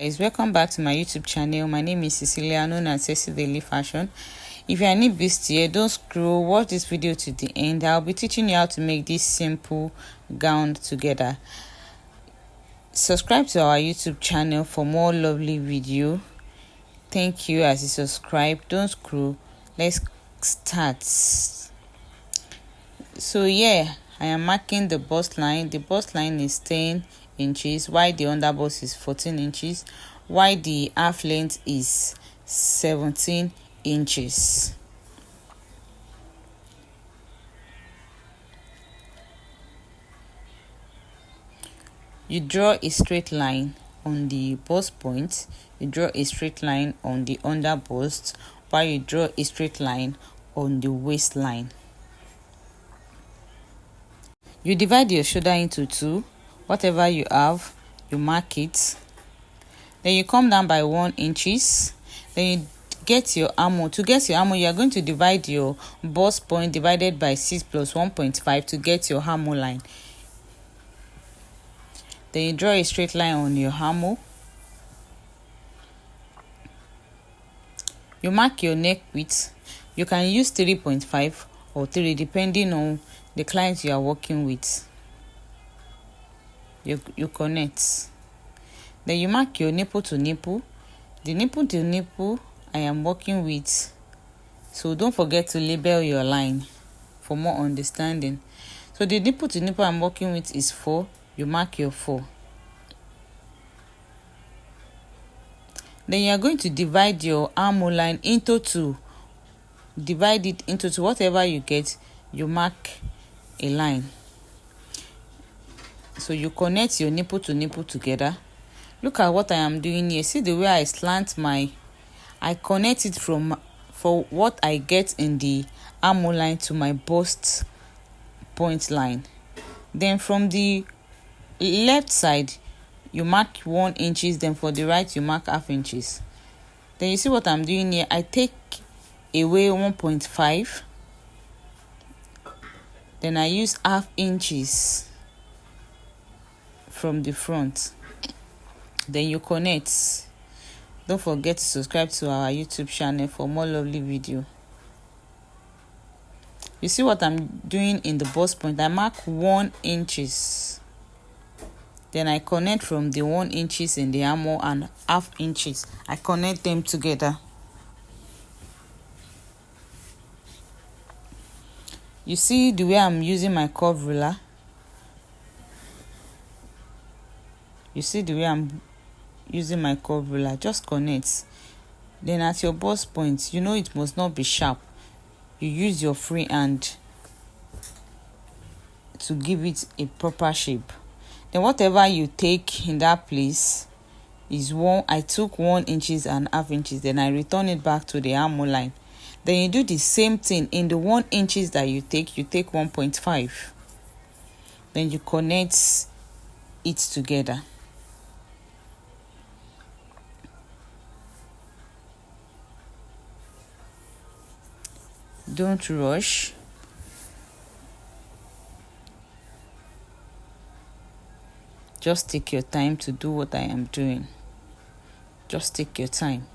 Guys, welcome back to my YouTube channel. My name is Cecilia, known as Ceci Daily Fashion. If you are new beast here, don't scroll, watch this video to the end. I'll be teaching you how to make this simple gown together. Subscribe to our YouTube channel for more lovely video. Thank you as you subscribe. Don't scroll. Let's start. So yeah, I am marking the bust line. The bust line is 10 inches, while the underbust is 14 inches, while the half length is 17 inches. You draw a straight line on the bust point, you draw a straight line on the underbust, while you draw a straight line on the waistline. You divide your shoulder into two. Whatever you have, you mark it. Then you come down by 1 inches. Then you get your armhole. To get your armhole, you are going to divide your bust point divided by 6 plus 1.5 to get your armhole line. Then you draw a straight line on your armhole. You mark your neck width. You can use 3.5 or 3 depending on the client you are working with. You connect. Then you mark your nipple to nipple. The nipple to nipple I am working with, so don't forget to label your line for more understanding. So the nipple to nipple I'm working with is 4. You mark your 4. Then you are going to divide your armhole line into 2. Divide it into 2. Whatever you get, you mark a line. So you connect your nipple to nipple together. Look at what I am doing here. See the way I slant I connect it for what I get in the armhole line to my bust point line. Then from the left side, you mark 1 inches. Then for the right, you mark half inches. Then you see what I'm doing here. I take away 1.5. Then I use half inches from the front. Then you connect. Don't forget to subscribe to our YouTube channel for more lovely video. You see what I'm doing in the bust point. I mark 1 inches. Then I connect from the 1 inches in the armhole and half inches. I connect them together. You see the way I'm using my curve ruler. You see the way I'm using my curve ruler. Just connect. Then at your bust point, you know it must not be sharp. You use your free hand to give it a proper shape. Then whatever you take in that place is I took 1 inches and half inches. Then I return it back to the armhole line. Then you do the same thing in the 1 inches that you take 1.5. Then you connect it together. Don't rush. Just take your time to do what I am doing. Just take your time.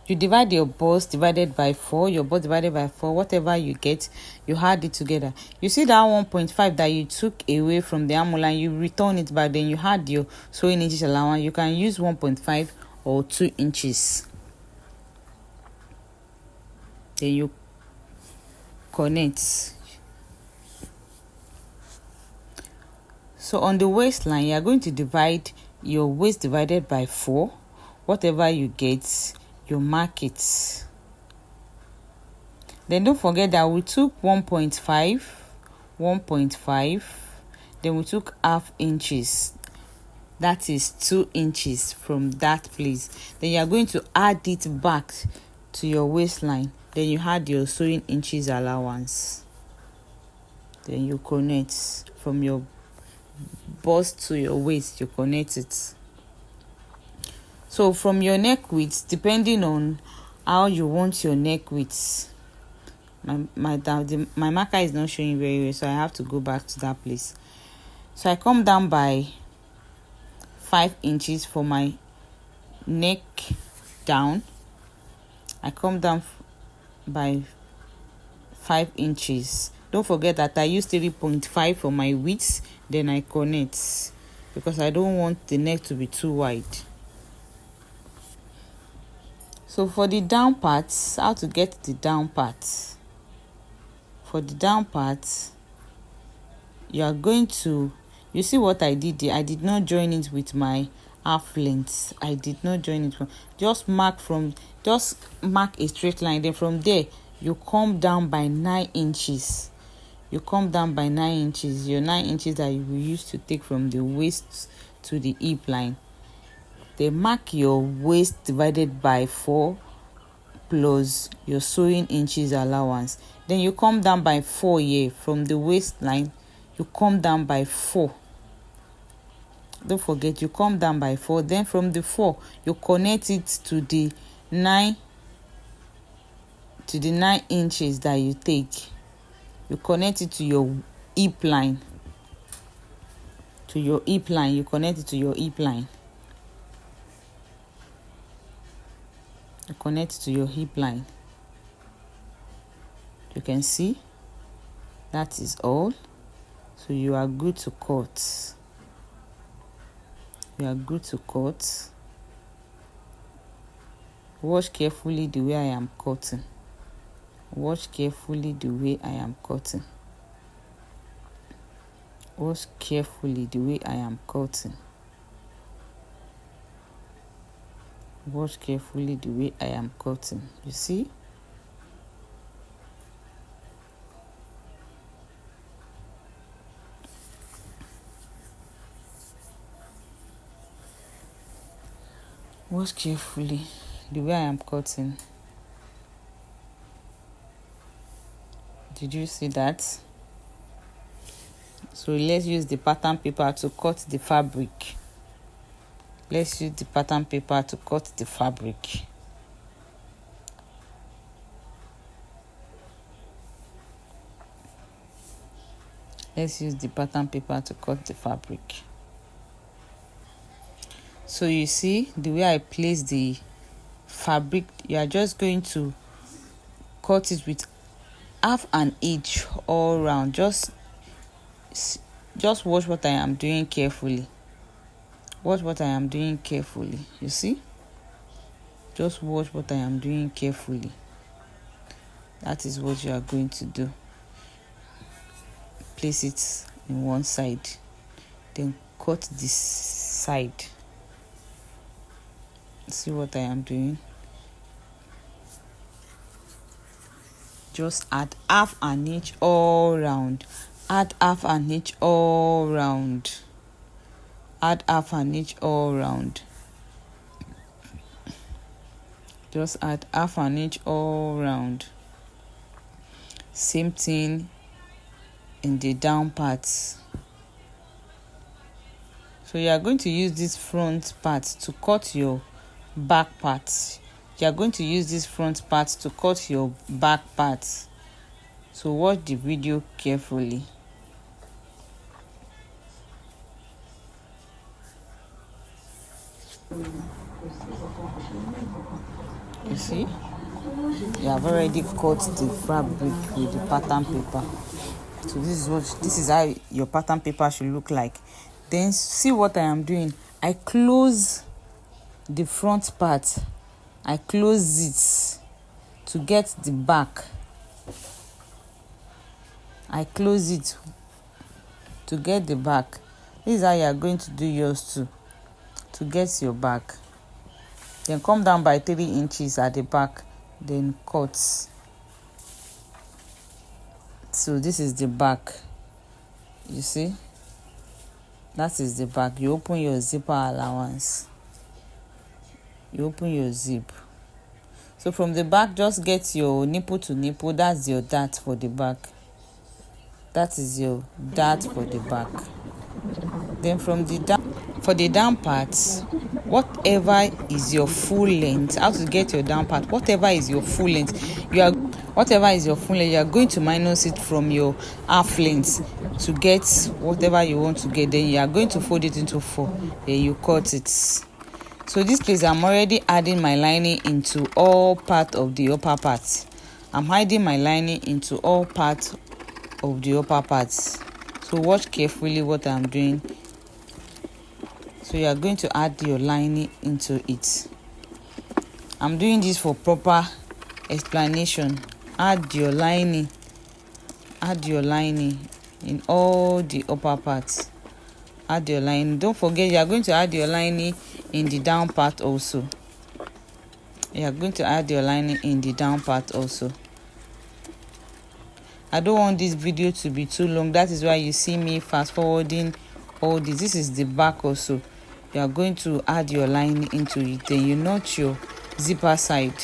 You divide your bust divided by 4, your bust divided by 4, whatever you get, you add it together. You see that 1.5 that you took away from the armhole line, you return it back, then you add your sewing inches allowance. You can use 1.5 or 2 inches. Then you connect. So on the waistline, you are going to divide your waist divided by 4. Whatever you get, you mark it. Then don't forget that we took 1.5, then we took half inches. That is 2 inches from that place. Then you are going to add it back to your waistline. Then you add your sewing inches allowance. Then you connect from your bust to your waist. You connect it. So from your neck width, depending on how you want your neck width, my marker is not showing very well, so I have to go back to that place. So I come down by 5 inches for my neck down. I come down by 5 inches. Don't forget that I use 3.5 for my width, then I connect because I don't want the neck to be too wide. So for the down part, how to get the down part? For the down part, you are going to, you see what I did there? I did not join it with my half length. I did not join it from, just mark a straight line. Then from there, you come down by 9 inches. You come down by 9 inches, your 9 inches that you will use to take from the waist to the hip line. Then mark your waist divided by 4 plus your sewing inches allowance. Then you come down by 4 here from the waistline. You come down by 4. Don't forget, you come down by 4. Then from the 4, you connect it to the 9 inches that you take. You connect it to your hip line. You connect it to your hip line. You connect it to your hip line. You can see that is all. So you are good to cut. Watch carefully the way I am cutting. Watch carefully the way I am cutting. You see? Watch carefully the way I am cutting. Did you see that? So let's use the pattern paper to cut the fabric. Let's use the pattern paper to cut the fabric. So you see the way I place the fabric, you are just going to cut it with half an inch all round. Just watch what I am doing carefully. You see? Just watch what I am doing carefully. That is what you are going to do. Place it in one side. Then cut this side. See what I am doing? Just add half an inch all round. Just add half an inch all round. Same thing in the down parts. So you are going to use this front part to cut your back part. So watch the video carefully. You see? You have already cut the fabric with the pattern paper. So this is how your pattern paper should look like. Then see what I am doing. I close the front part. I close it to get the back. This is how you are going to do yours too, to get your back. Then come down by 3 inches at the back, then cut. So this is the back. You see? That is the back. You open your zipper allowance. You open your zip. So from the back, just get your nipple to nipple. That's your dart for the back. That is your dart for the back. Then from the down parts, whatever is your full length, how to get your down part, whatever is your full length, you are going to minus it from your half length to get whatever you want to get. Then you are going to fold it into 4. Then you cut it. So this place, I'm already adding my lining into all part of the upper part. I'm hiding my lining into all parts of the upper parts. So watch carefully what I'm doing. So you are going to add your lining into it. I'm doing this for proper explanation. Add your lining in all the upper parts. Add your lining. Don't forget, you are going to add your lining in the down part also. You are going to add your lining in the down part also. I don't want this video to be too long. That is why you see me fast forwarding all this. This is the back also. You are going to add your lining into it. Then you notch your zipper side.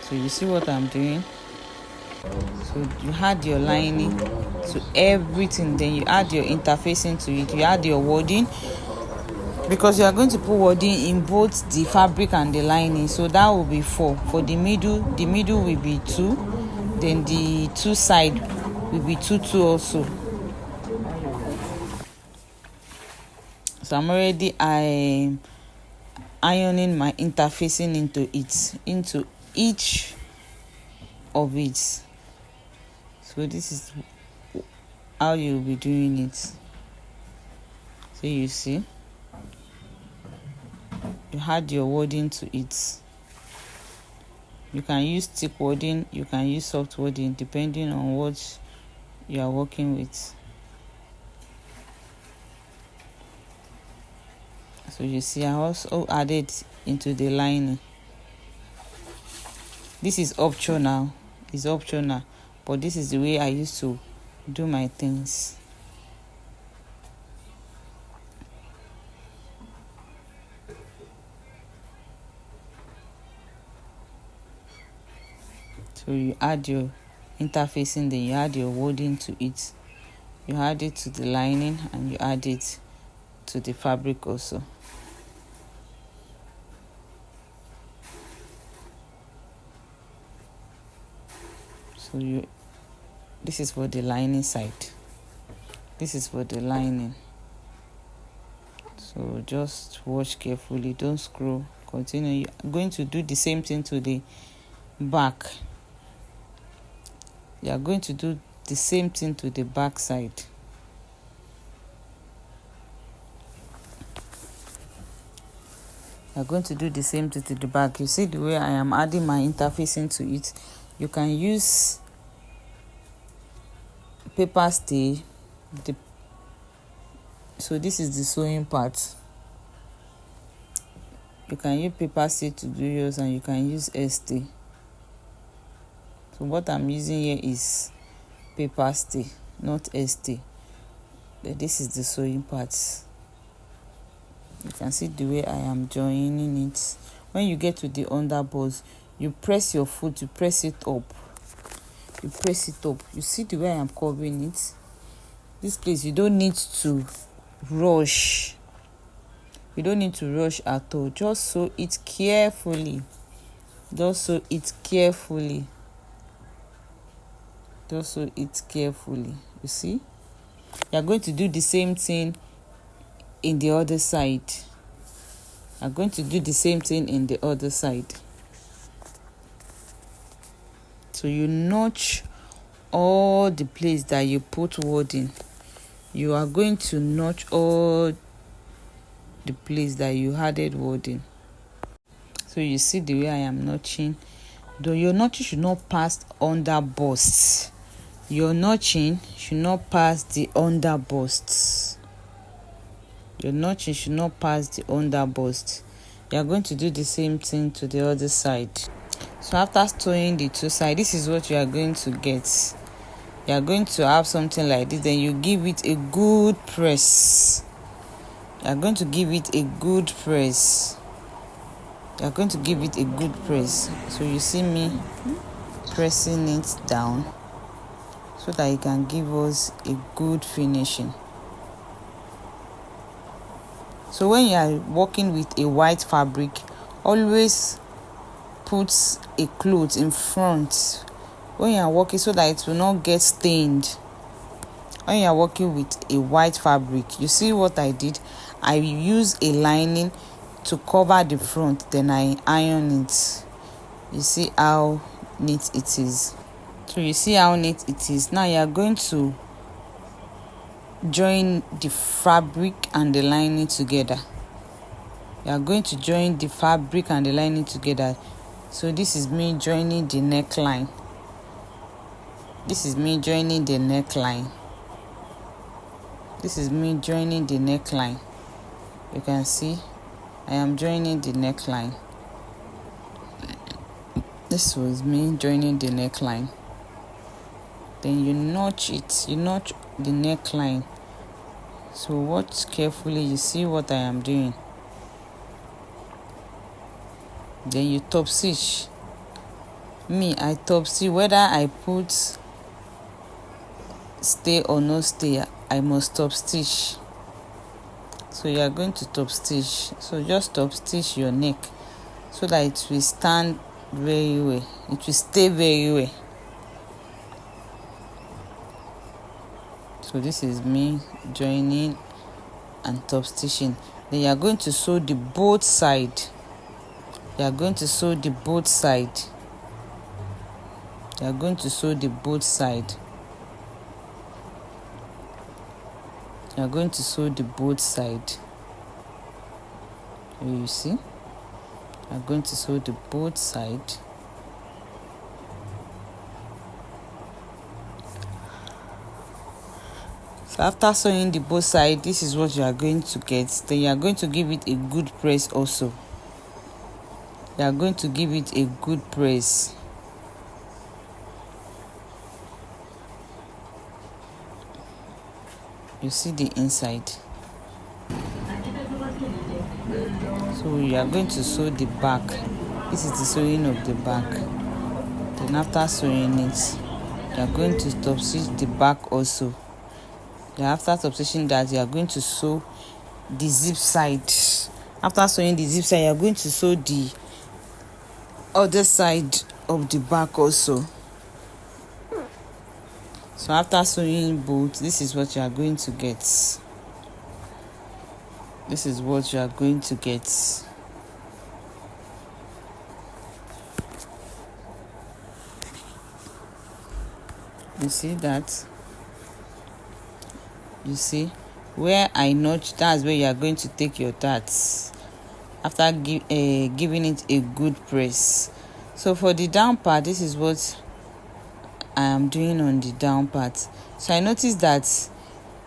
So you see what I'm doing? So you add your lining to everything. Then you add your interfacing to it. You add your wording, because you are going to put wording in both the fabric and the lining. So that will be 4. For the middle will be 2. Then the 2 side will be 2 also. So I'm already ironing my interfacing into each of it. So this is how you'll be doing it. So you see, you add your wording to it. You can use thick wording, you can use soft wording, depending on what you are working with. So you see, I also added into the lining. This is optional. It's optional, but this is the way I used to do my things. So you add your interfacing, then you add your wording to it. You add it to the lining and you add it to the fabric also. So this is for the lining side. This is for the lining. So just watch carefully, don't scroll, continue. You're going to do the same thing to the back. You are going to do the same thing to the back side. You are going to do the same thing to the back. You see the way I am adding my interfacing to it. You can use paper stay. So this is the sewing part. You can use paper stay to do yours, and you can use stay. So what I'm using here is paper stay, not stay. This is the sewing part. You can see the way I am joining it. When you get to the underboss, you press your foot, you press it up. You press it up. You see the way I am covering it? This place, you don't need to rush. You don't need to rush at all. Just sew it carefully. Just sew it carefully. Just sew it carefully. You see? You are going to do the same thing in the other side. You are going to do the same thing in the other side. So you notch all the place that you put wording. You are going to notch all the place that you added wording. So you see the way I am notching. Though your notching should not pass under bust. Your notching should not pass the under bust. Your notching should not pass the under bust. You are going to do the same thing to the other side. So after sewing the 2 sides, this is what you are going to get. You are going to have something like this. Then you give it a good press. You are going to give it a good press. You are going to give it a good press. So you see me pressing it down so that it can give us a good finishing. So when you are working with a white fabric, always put a cloth in front when you are working so that it will not get stained. when you are working with a white fabric, you see what I did? I use a lining to cover the front, then I iron it. You see how neat it is. So you see how neat it is. Now you are going to join the fabric and the lining together. You are going to join the fabric and the lining together. So this is me joining the neckline. This is me joining the neckline. This is me joining the neckline. You can see I am joining the neckline. This was me joining the neckline. Then you notch it. You notch the neckline. So watch carefully. You see what I am doing. Then you top stitch. Me, I top stitch. Whether I put stay or no stay, I must top stitch. So you are going to top stitch. So just top stitch your neck so that it will stand very well. It will stay very well. So this is me joining and top stitching. Then you are going to sew the both side. You are going to sew the both side. You are going to sew the both side. You are going to sew the both side. You see? You are going to sew the both side. So after sewing the both side, this is what you are going to get. Then you are going to give it a good press also. You are going to give it a good press. You see the inside. So you are going to sew the back. This is the sewing of the back. Then after sewing it, you are going to top stitch the back also. Then after top stitching that, you are going to sew the zip side. After sewing the zip side, you are going to sew the other side of the back also. So after sewing both, this is what you are going to get. This is what you are going to get. You see that? You see? Where I notch, that's where you are going to take your darts. After giving it a good press. So for the down part, this is what I am doing on the down part. So I noticed that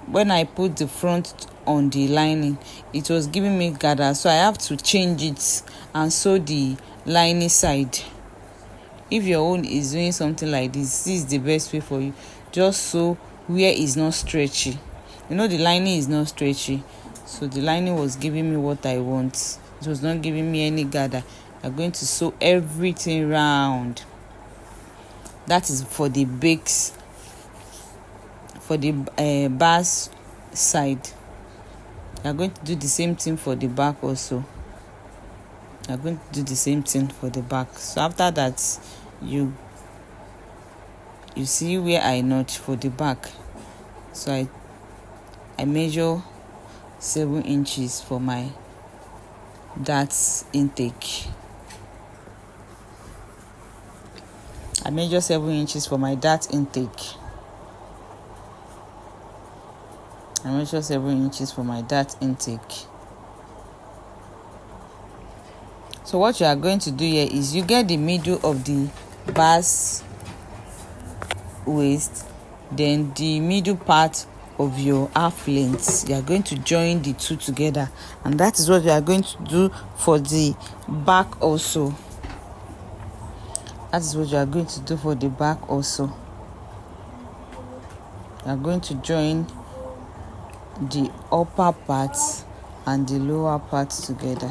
when I put the front on the lining, it was giving me gather, so I have to change it and sew the lining side. If your own is doing something like this is the best way for you. Just sew where it's not stretchy. You know the lining is not stretchy, so the lining was giving me what I want. It was not giving me any gather. I'm going to sew everything round. That is for the base, for the basque side. You are going to do the same thing for the back also. You are going to do the same thing for the back. So after that, you see where I notch for the back. So I measure 7 inches for my darts intake. I measure 7 inches for my dart intake. I measure 7 inches for my dart intake. So what you are going to do here is you get the middle of the basque waist, then the middle part of your half length. You are going to join the two together, and that is what you are going to do for the back also. That is what you are going to do for the back also. You are going to join the upper part and the lower part together.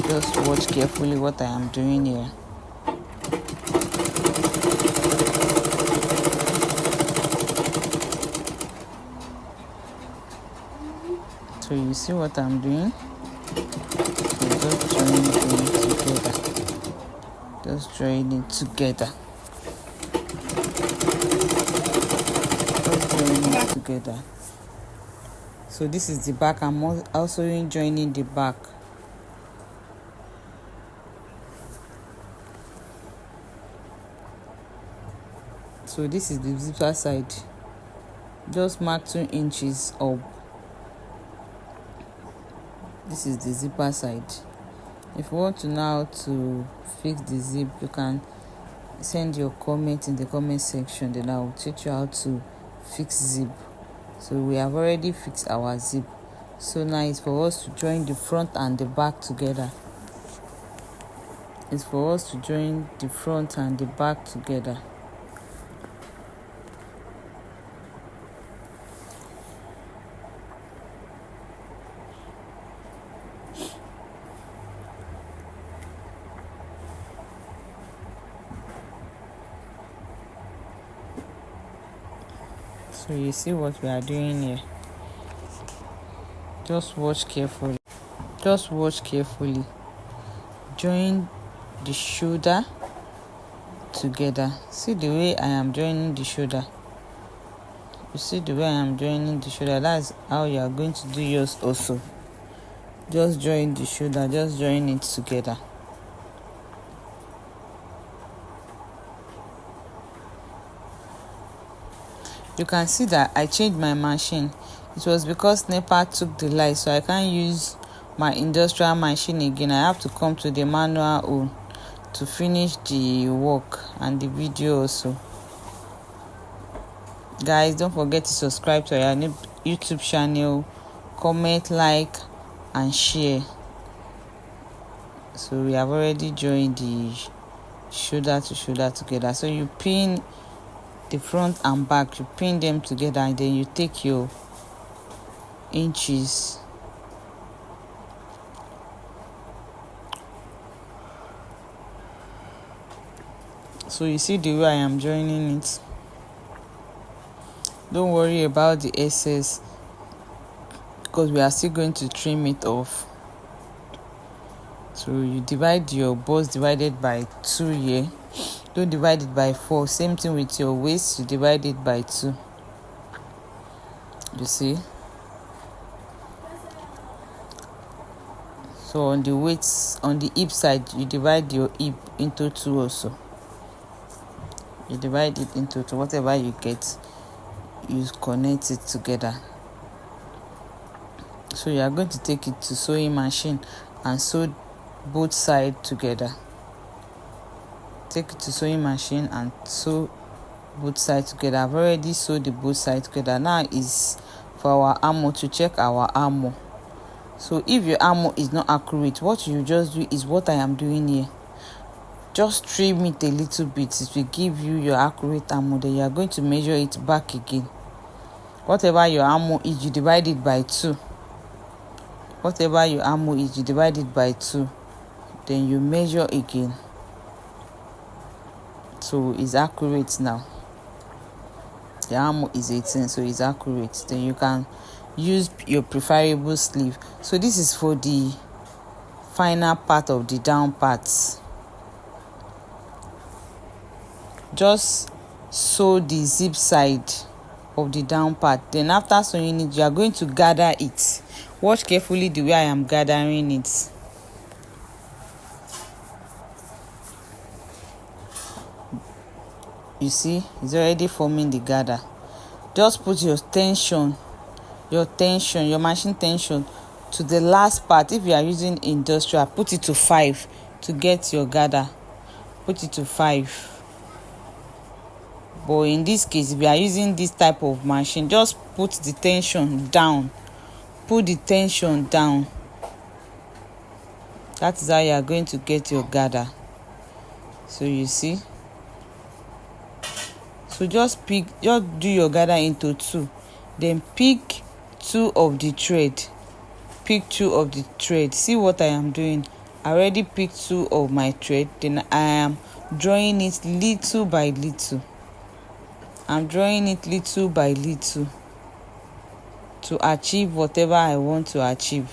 Just watch carefully what I am doing here. So you see what I'm doing? So just join them together. Just join it together. join it together. So this is the back. I'm also joining the back. So this is the zipper side. Just mark 2 inches up. This is the zipper side. If you want to know how to fix the zip, you can send your comment in the comment section, then I will teach you how to fix zip. So we have already fixed our zip. So now it's for us to join the front and the back together. It's for us to join the front and the back together. So you see what we are doing here. Just watch carefully. Join the shoulder together. See the way I am joining the shoulder. You see the way I am joining the shoulder. That's how you are going to do yours also. Just join the shoulder. Just join it together. You can see that I changed my machine. It was because NEPA took the light, so I can't use my industrial machine again. I have to come to the manual one to finish the work and the video also. Guys, don't forget to subscribe to our YouTube channel, comment, like and share. So we have already joined the shoulder to shoulder together. So you pin the front and back, you pin them together, and then you take your inches. So you see the way I am joining it. Don't worry about the excess because we are still going to trim it off. So you divide your bust divided by 2 here. Don't divide it by 4. Same thing with your waist, you divide it by 2. You see? So on the weights, on the hip side, you divide your hip into 2 also. You divide it into 2. Whatever you get, you connect it together. So you are going to take it to sewing machine and sew both sides together. Take it to sewing machine and sew both sides together. I've already sewed the both sides together. Now is for our armor, to check our armor. So if your armor is not accurate, what you just do is what I am doing here. Just trim it a little bit. It will give you your accurate armor. Then you are going to measure it back again. Whatever your armor is, you divide it by 2. Whatever your armor is, you divide it by 2. Then you measure again. So it's accurate now. The armor is 18, so it's accurate. Then you can use your preferable sleeve. So this is for the final part of the down parts. Just sew the zip side of the down part. Then after sewing it, you are going to gather it. Watch carefully the way I am gathering it. You see, it's already forming the gather. Just put your machine tension to the last part. If you are using industrial, put it to 5 to get your gather. Put it to 5. But in this case, if you are using this type of machine, just put the tension down. Put the tension down. That is how you are going to get your gather. So you see. So just do your gather into 2. Then pick 2 of the thread. Pick 2 of the thread. See what I am doing. I already picked 2 of my thread. Then I am drawing it little by little. I'm drawing it little by little to achieve whatever I want to achieve.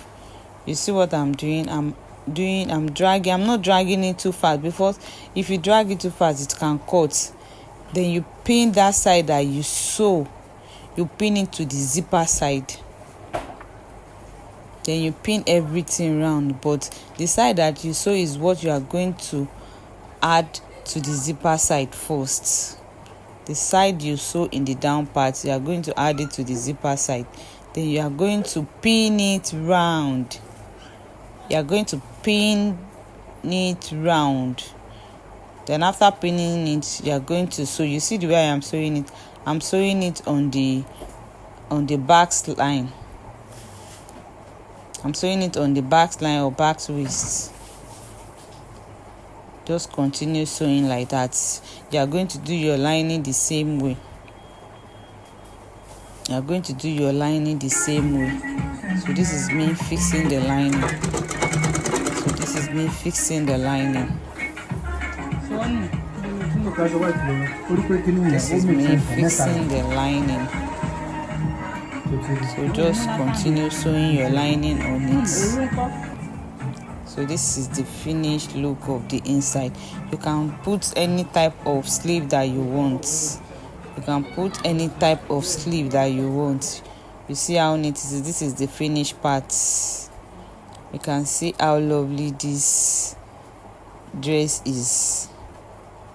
You see what I'm doing? I'm dragging. I'm not dragging it too fast, because if you drag it too fast, it can cut. Then you pin that side that you sew. you pin it to the zipper side. Then you pin everything round, but the side that you sew is what you are going to add to the zipper side first. The side you sew in the down part, you are going to add it to the zipper side. Then you are going to pin it round. You are going to pin it round. Then after pinning it, you are going to sew. You see the way I am sewing it? I'm sewing it on the back line. I'm sewing it on the back line or back waist. Just continue sewing like that. You are going to do your lining the same way. You are going to do your lining the same way. So this is me fixing the lining. This is me fixing the lining. So just continue sewing your lining on it. So this is the finished look of the inside. You can put any type of sleeve that you want. You can put any type of sleeve that you want. You see how neat it is. This is the finished part. You can see how lovely this dress is.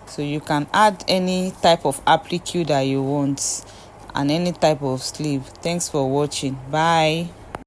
So you can add any type of applique that you want and any type of sleeve. Thanks for watching. Bye.